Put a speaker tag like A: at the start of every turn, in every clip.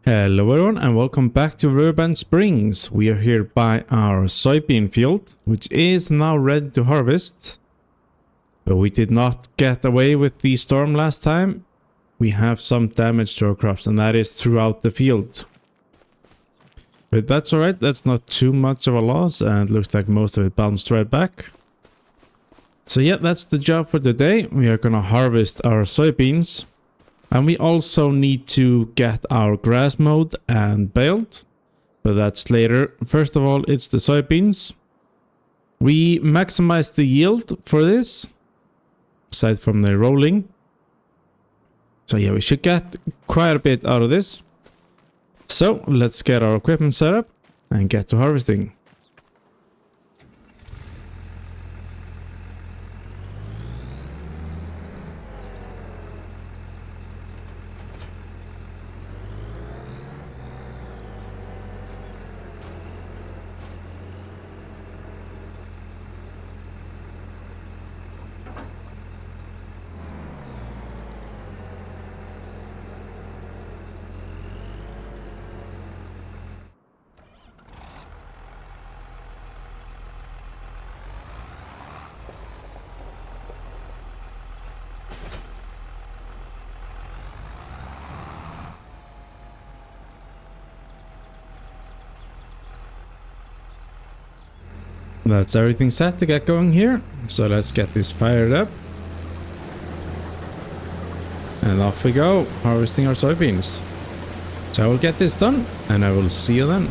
A: Hello everyone and welcome back to Riverbend Springs. We are here by our soybean field, which is now ready to harvest. But we did not get away with the storm last time. We have some damage to our crops, and that is throughout the field. But that's alright, that's not too much of a loss, and it looks like most of it bounced right back. So yeah, that's the job for today. We are gonna harvest our soybeans. And we also need to get our grass mowed and baled, but that's later. First of all, it's the soybeans. We maximize the yield for this, aside from the rolling. So yeah, we should get quite a bit out of this. So let's get our equipment set up and get to harvesting. That's everything set to get going here. So let's get this fired up. And off we go, harvesting our soybeans. So I will get this done and I will see you then.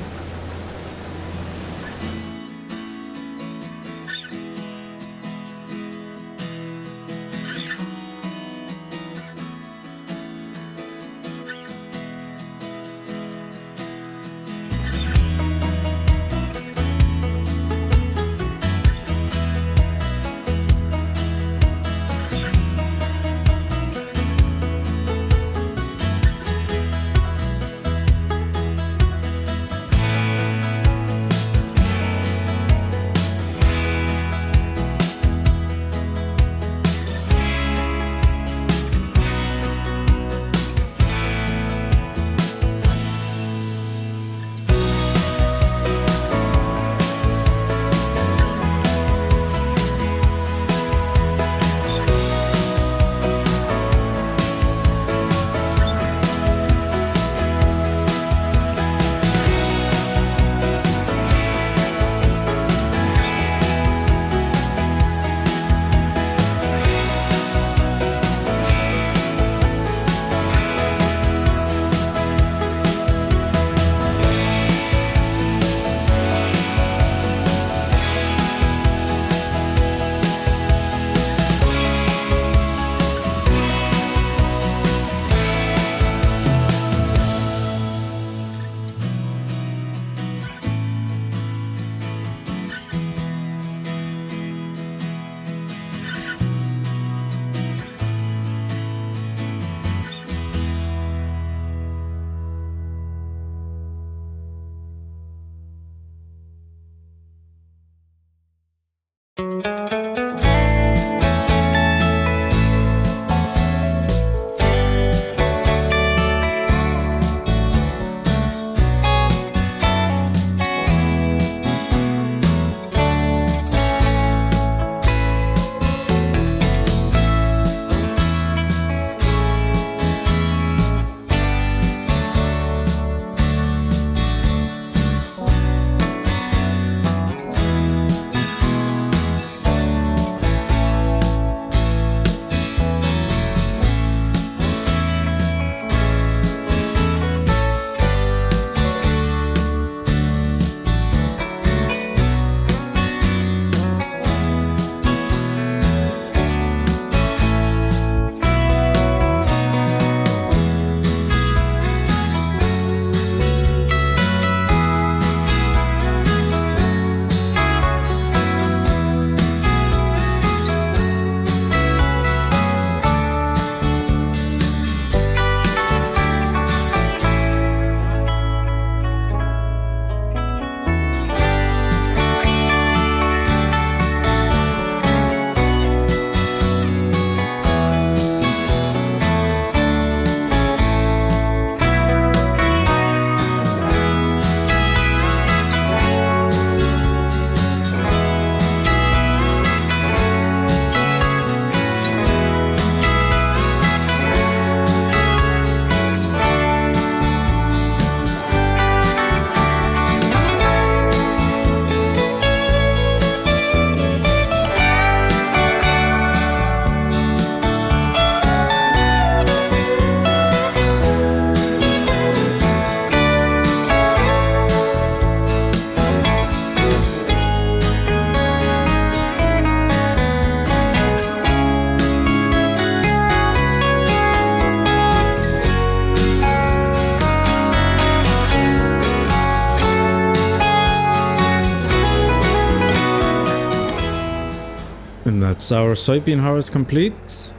A: That's our soybean harvest complete.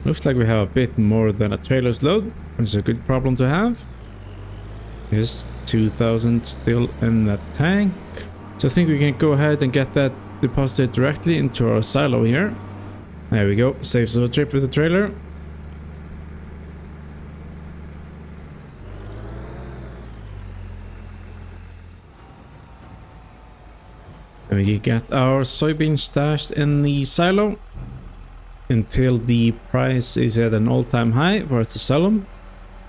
A: Looks like we have a bit more than a trailer's load, which is a good problem to have. Yes, 2,000 still in that tank. So I think we can go ahead and get that deposited directly into our silo here. There we go, saves us a trip with the trailer. And we get our soybeans stashed in the silo until the price is at an all-time high for us to sell them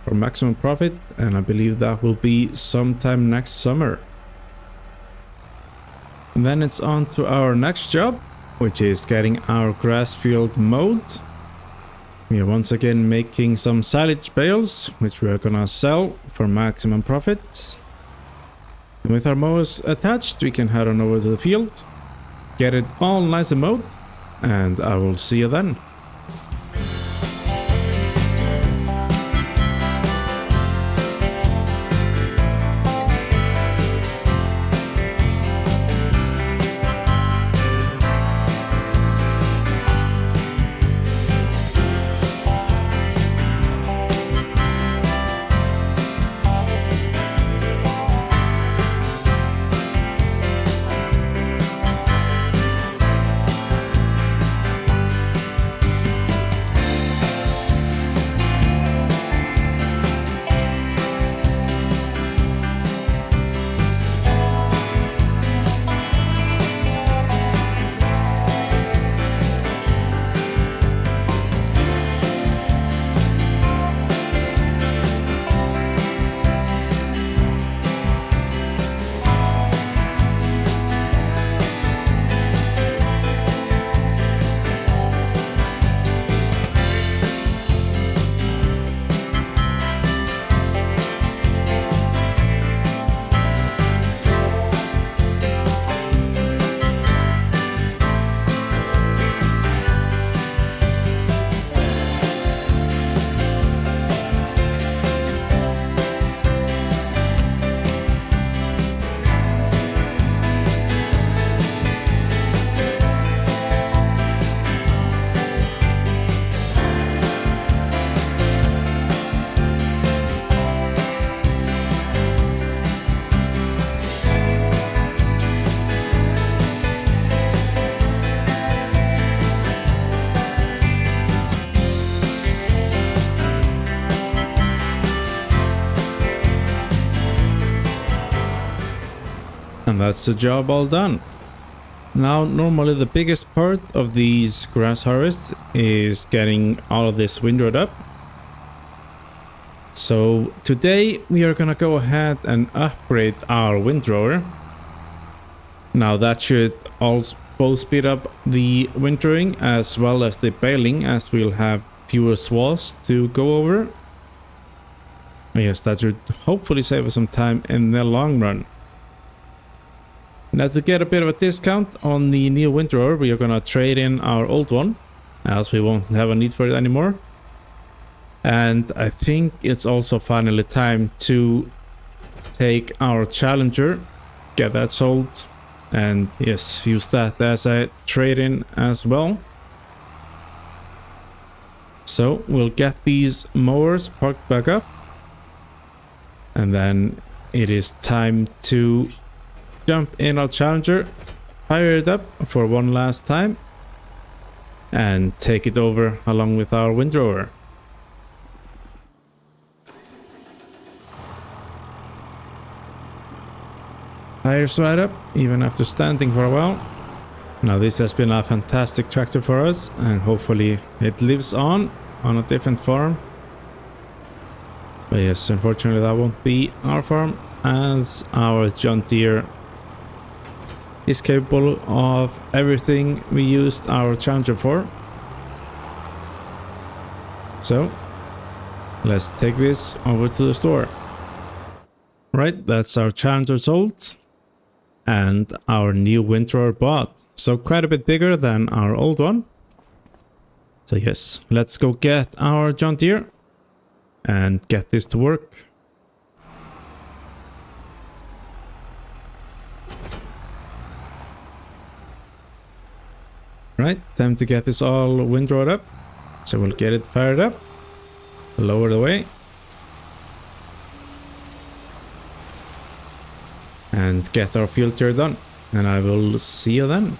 A: for maximum profit, and I believe that will be sometime next summer. And then it's on to our next job, which is getting our grass field mowed. We are once again making some silage bales, which we are gonna sell for maximum profits. And with our mowers attached, we can head on over to the field, get it all nice and mowed, and I will see you then. And that's the job all done. Now, normally the biggest part of these grass harvests is getting all of this windrowed up. So today we are gonna go ahead and upgrade our windrower. Now that should also both speed up the windrowing as well as the baling, as we'll have fewer swaths to go over. Yes, that should hopefully save us some time in the long run. Now, to get a bit of a discount on the new windrower, we are gonna trade in our old one, as we won't have a need for it anymore. And I think it's also finally time to take our Challenger, get that sold, and yes, use that as a trade-in as well. So we'll get these mowers parked back up, and then it is time to jump in our Challenger, fire it up for one last time, and take it over along with our windrower. Tires right up, even after standing for a while. Now this has been a fantastic tractor for us, and hopefully it lives on a different farm. But yes, unfortunately that won't be our farm, as our John Deere is capable of everything we used our Challenger for. So let's take this over to the store. Right, that's our Challenger sold and our new windrower bought. So quite a bit bigger than our old one. So yes, let's go get our John Deere and get this to work. Right, time to get this all windrowed up. So we'll get it fired up. Lower the way. And get our field tour done. And I will see you then.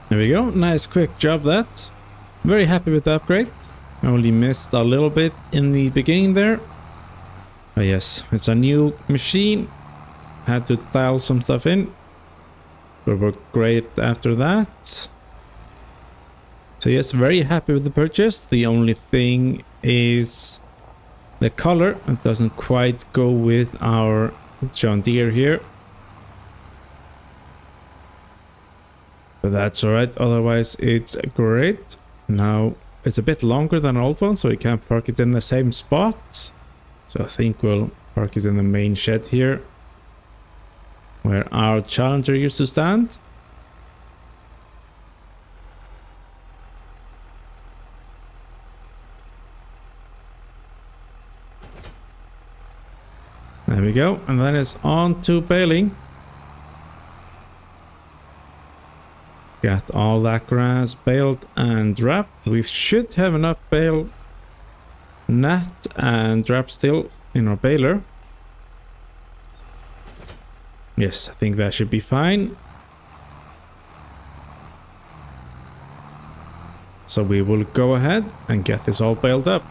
A: There we go, nice quick job that. Very happy with the upgrade. Only missed a little bit in the beginning there. But yes, it's a new machine. Had to dial some stuff in. But worked great after that. So yes, very happy with the purchase. The only thing is the color. It doesn't quite go with our John Deere here. But that's alright, otherwise it's great. Now it's a bit longer than an old one, so we can't park it in the same spot. So I think we'll park it in the main shed here, where our Challenger used to stand. There we go, and then it's on to baling. Got all that grass baled and wrapped. We should have enough bale, net and wrap still in our baler. Yes, I think that should be fine. So we will go ahead and get this all baled up.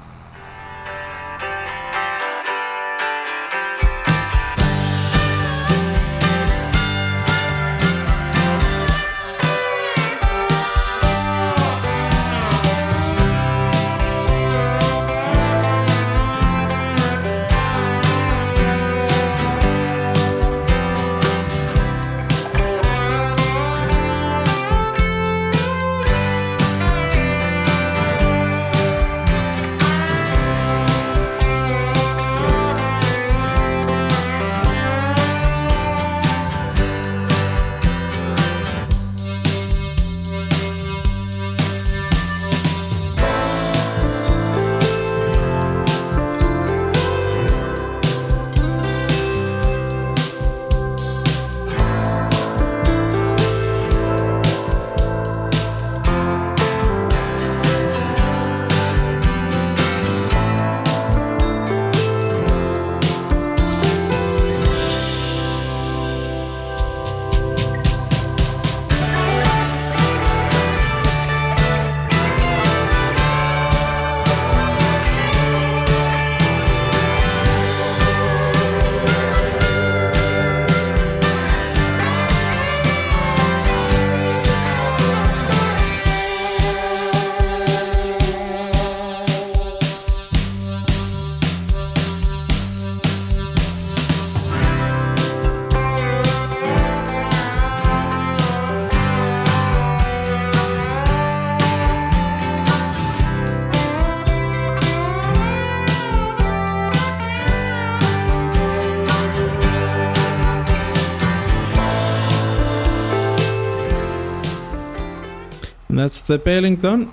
A: And that's the baling done.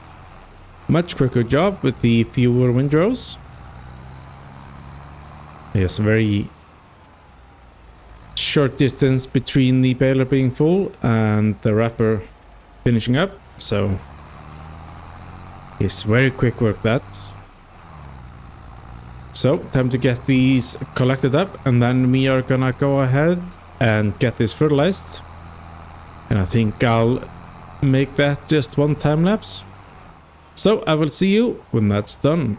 A: Much quicker job with the fewer windrows. Yes, very short distance between the baler being full and the wrapper finishing up. So It's very quick work, that. So, time to get these collected up, and then we are gonna go ahead and get this fertilized. And I think I'll make that just one time lapse. So, I will see you when that's done.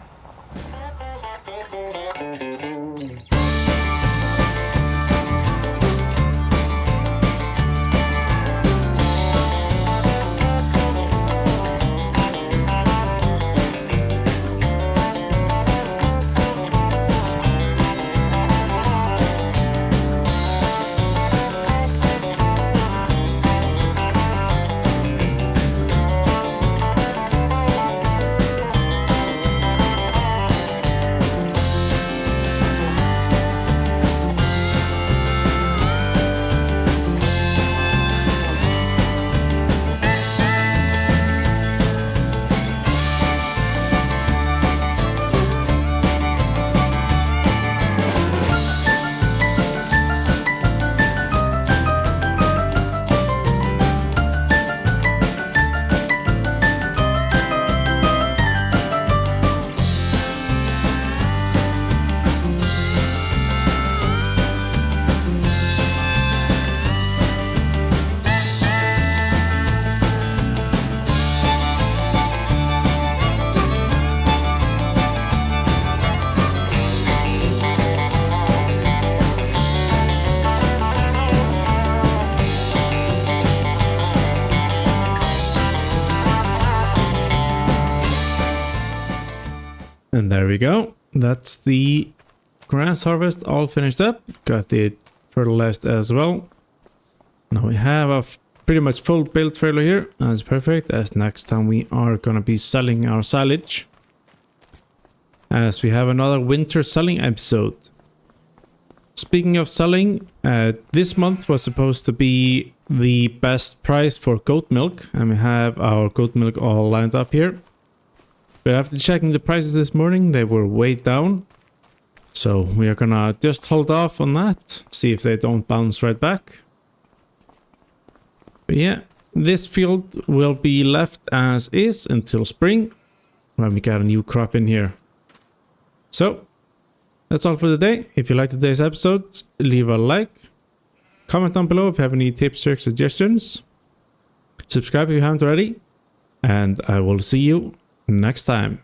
A: And there we go. That's the grass harvest all finished up. Got it fertilized as well. Now we have a pretty much full build trailer here. That's perfect, as next time we are gonna be selling our silage, as we have another winter selling episode. Speaking of selling, this month was supposed to be the best price for goat milk, and we have our goat milk all lined up here. But after checking the prices this morning, they were way down. So we are gonna just hold off on that, see if they don't bounce right back. But yeah, this field will be left as is until spring, when we got a new crop in here. So, that's all for today. If you liked today's episode, leave a like. Comment down below if you have any tips or suggestions. Subscribe if you haven't already. And I will see you next time.